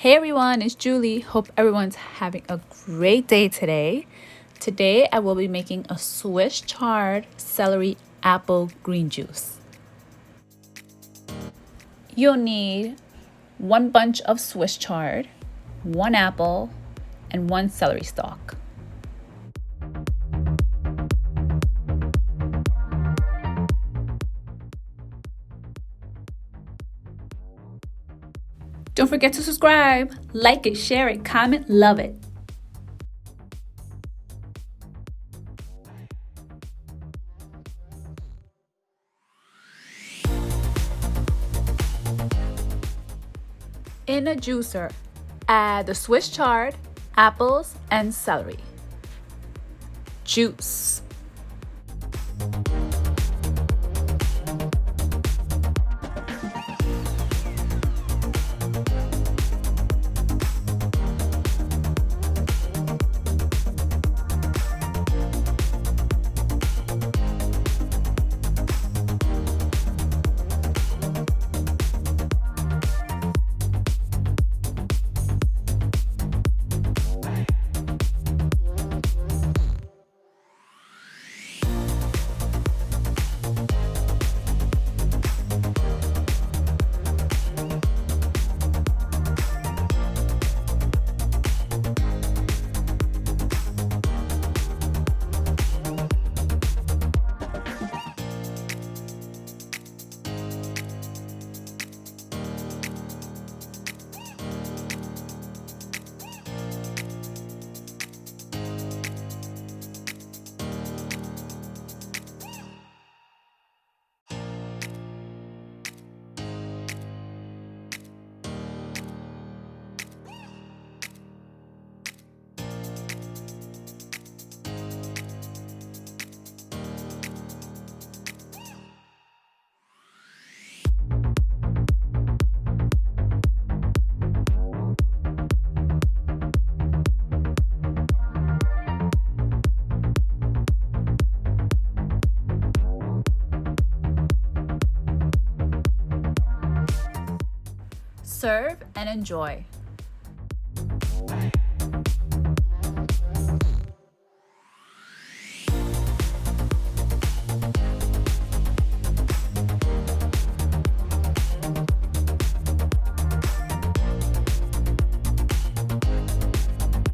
Hey everyone, it's Julie. Hope everyone's having a great day today. Today I will be making a Swiss chard celery apple green juice. You'll need one bunch of Swiss chard, one apple, and one celery stalk. Don't forget to subscribe, like it, share it, comment, love it. In a juicer, add the Swiss chard, apples, and celery. Juice. Serve and enjoy.